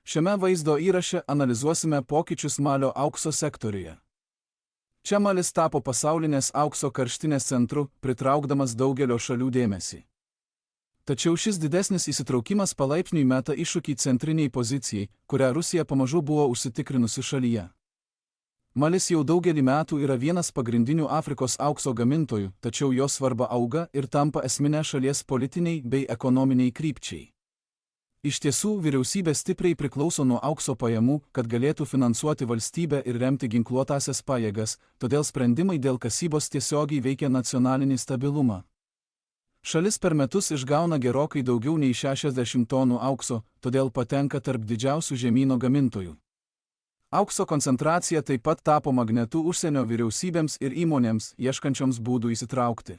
Šiame vaizdo įraše analizuosime pokyčius Malio aukso sektoriuje. Čia Malis tapo pasaulinės aukso karštinės centru, pritraukdamas daugelio šalių dėmesį. Tačiau šis didesnis įsitraukimas palaipsniui meta iššūkį centriniai pozicijai, kurią Rusija pamažu buvo užsitikrinusi šalyje. Malis jau daugelį metų yra vienas pagrindinių Afrikos aukso gamintojų, tačiau jo svarba auga ir tampa esminė šalies politiniai bei ekonominiai krypčiai. Iš tiesų, vyriausybė stipriai priklauso nuo aukso pajamų, kad galėtų finansuoti valstybę ir remti ginkluotąsias pajėgas, todėl sprendimai dėl kasybos tiesiogiai veikia nacionalinį stabilumą. Šalis per metus išgauna gerokai daugiau nei 60 tonų aukso, todėl patenka tarp didžiausių žemyno gamintojų. Aukso koncentracija taip pat tapo magnetu užsienio vyriausybėms ir įmonėms, ieškančioms būdų įsitraukti.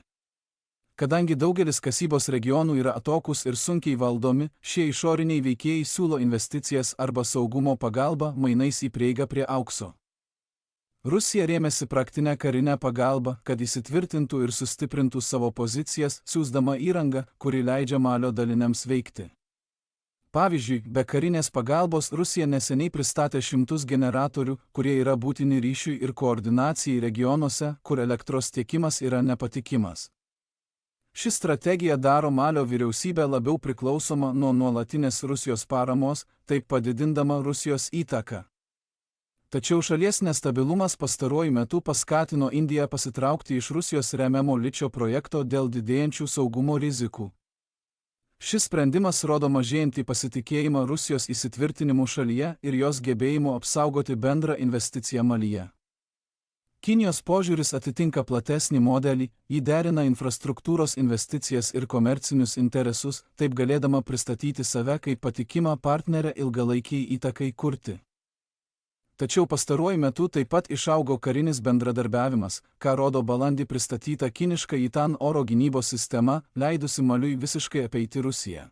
Kadangi daugelis kasybos regionų yra atokūs ir sunkiai valdomi, šie išoriniai veikėjai siūlo investicijas arba saugumo pagalbą mainais į prieigą prie aukso. Rusija rėmėsi praktinę karinę pagalbą, kad įsitvirtintų ir sustiprintų savo pozicijas, siųsdama įrangą, kuri leidžia Malio daliniams veikti. Pavyzdžiui, be karinės pagalbos Rusija neseniai pristatė šimtus generatorių, kurie yra būtini ryšiui ir koordinacijai regionuose, kur elektros tiekimas yra nepatikimas. Ši strategija daro Malio vyriausybę labiau priklausomą nuo nuolatinės Rusijos paramos, taip padidindama Rusijos įtaką. Tačiau šalies nestabilumas pastaruoju metu paskatino Indiją pasitraukti iš Rusijos remiamo ličio projekto dėl didėjančių saugumo rizikų. Šis sprendimas rodo mažėjantį pasitikėjimą Rusijos įsitvirtinimu šalyje ir jos gebėjimu apsaugoti bendrą investiciją Malyje. Kinijos požiūris atitinka platesnį modelį, jį derina infrastruktūros investicijas ir komercinius interesus, taip galėdama pristatyti save kaip patikimą partnerę ilgalaikiai įtakai kurti. Tačiau pastaruoju metu taip pat išaugo karinis bendradarbiavimas, ką rodo balandį pristatyta kiniška Yitan oro gynybos sistema, leidusi Maliui visiškai apeiti Rusiją.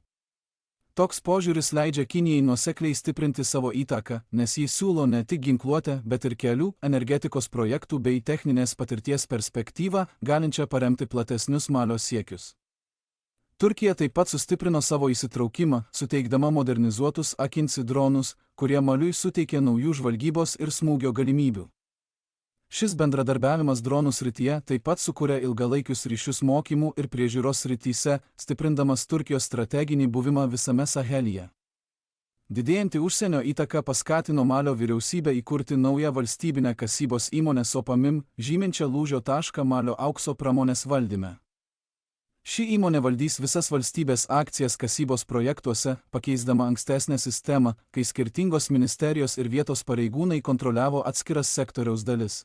Toks požiūris leidžia Kinijai nuosekliai stiprinti savo įtaką, nes jis siūlo ne tik ginkluotę, bet ir kelių, energetikos projektų bei techninės patirties perspektyvą, galinčią paremti platesnius Malio siekius. Turkija taip pat sustiprino savo įsitraukimą, suteikdama modernizuotus Akinci dronus, kurie Maliui suteikė naujų žvalgybos ir smūgio galimybių. Šis bendradarbiavimas dronų srityje taip pat sukuria ilgalaikius ryšius mokymų ir priežiūros srityse, stiprindamas Turkijos strateginį buvimą visame Sahelyje. Didėjanti užsienio įtaka paskatino Malio vyriausybę įkurti naują valstybinę kasybos įmonę Sopamim, žyminčią lūžio tašką Malio aukso pramonės valdyme. Ši įmonė valdys visas valstybės akcijas kasybos projektuose, pakeisdama ankstesnę sistemą, kai skirtingos ministerijos ir vietos pareigūnai kontroliavo atskiras sektoriaus dalis.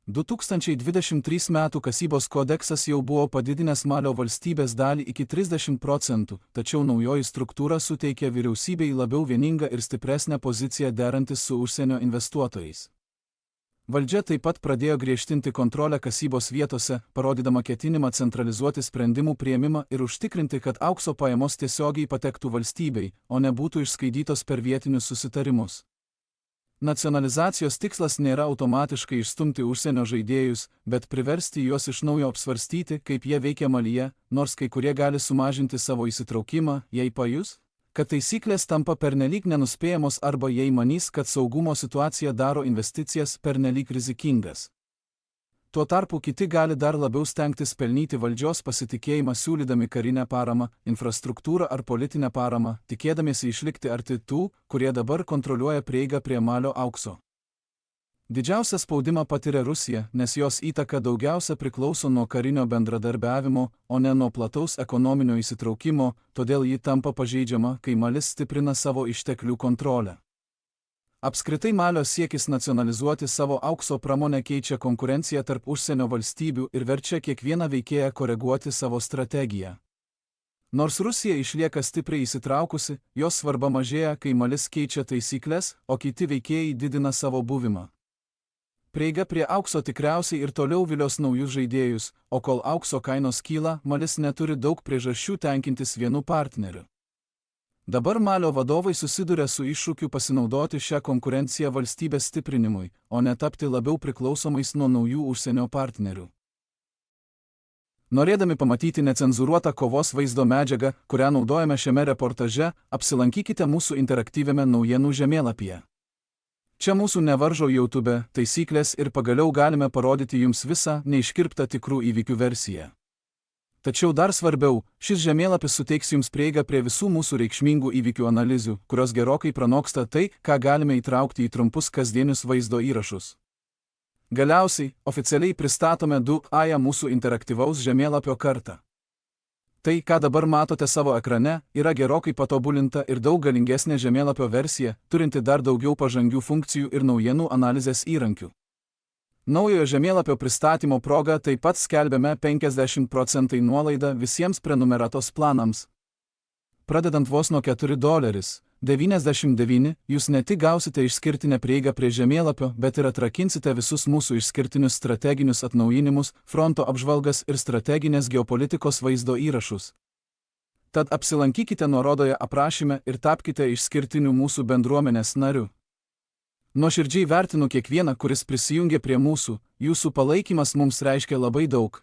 2023 metų kasybos kodeksas jau buvo padidinęs Malio valstybės dalį iki 30%, tačiau naujoji struktūra suteikė vyriausybei labiau vieningą ir stipresnę poziciją derantis su užsienio investuotojais. Valdžia taip pat pradėjo griežtinti kontrolę kasybos vietose, parodydama ketinimą centralizuoti sprendimų priėmimą ir užtikrinti, kad aukso pajamos tiesiogiai patektų valstybei, o ne būtų išskaidytos per vietinius susitarimus. Nacionalizacijos tikslas nėra automatiškai išstumti užsienio žaidėjus, bet priversti juos iš naujo apsvarstyti, kaip jie veikia Malyje, nors kai kurie gali sumažinti savo įsitraukimą, jei pajus, kad taisyklės tampa pernelyg nenuspėjamos arba jei manys, kad saugumo situacija daro investicijas pernelyg rizikingas. Tuo tarpu kiti gali dar labiau stengtis pelnyti valdžios pasitikėjimą siūlydami karinę paramą, infrastruktūrą ar politinę paramą, tikėdamiesi išlikti arti tų, kurie dabar kontroliuoja prieigą prie Malio aukso. Didžiausią spaudimą patiria Rusija, nes jos įtaka daugiausia priklauso nuo karinio bendradarbiavimo, o ne nuo plataus ekonominio įsitraukimo, todėl ji tampa pažeidžiama, kai Malis stiprina savo išteklių kontrolę. Apskritai Malio siekis nacionalizuoti savo aukso pramonę keičia konkurenciją tarp užsienio valstybių ir verčia kiekvieną veikėją koreguoti savo strategiją. Nors Rusija išlieka stipriai įsitraukusi, jos svarba mažėja, kai Malis keičia taisyklės, o kiti veikėjai didina savo buvimą. Prieiga prie aukso tikriausiai ir toliau vilios naujus žaidėjus, o kol aukso kainos kyla, Malis neturi daug priežasčių tenkintis vienu partneriu. Dabar Malio vadovai susiduria su iššūkiu pasinaudoti šią konkurenciją valstybės stiprinimui, o ne tapti labiau priklausomais nuo naujų užsienio partnerių. Norėdami pamatyti necenzūruotą kovos vaizdo medžiagą, kurią naudojame šiame reportaže, apsilankykite mūsų interaktyviame naujienų žemėlapyje. Čia mūsų nevaržo YouTube taisyklės ir pagaliau galime parodyti jums visą neiškirptą tikrų įvykių versiją. Tačiau dar svarbiau, šis žemėlapis suteiks jums prieigą prie visų mūsų reikšmingų įvykių analizių, kurios gerokai pranoksta tai, ką galime įtraukti į trumpus kasdienius vaizdo įrašus. Galiausiai, oficialiai pristatome 2 mūsų interaktyvaus žemėlapio kartą. Tai, ką dabar matote savo ekrane, yra gerokai patobulinta ir daug galingesnė žemėlapio versija, turinti dar daugiau pažangių funkcijų ir naujienų analizės įrankių. Naujojo žemėlapio pristatymo proga taip pat skelbiame 50% nuolaidą visiems prenumeratos planams. Pradedant vos nuo $4,99, jūs ne tik gausite išskirtinę prieigą prie žemėlapio, bet ir atrakinsite visus mūsų išskirtinius strateginius atnaujinimus, fronto apžvalgas ir strateginės geopolitikos vaizdo įrašus. Tad apsilankykite nuorodoje aprašyme ir tapkite išskirtiniu mūsų bendruomenės nariu. Nuoširdžiai vertinu kiekvieną, kuris prisijungė prie mūsų, jūsų palaikymas mums reiškia labai daug.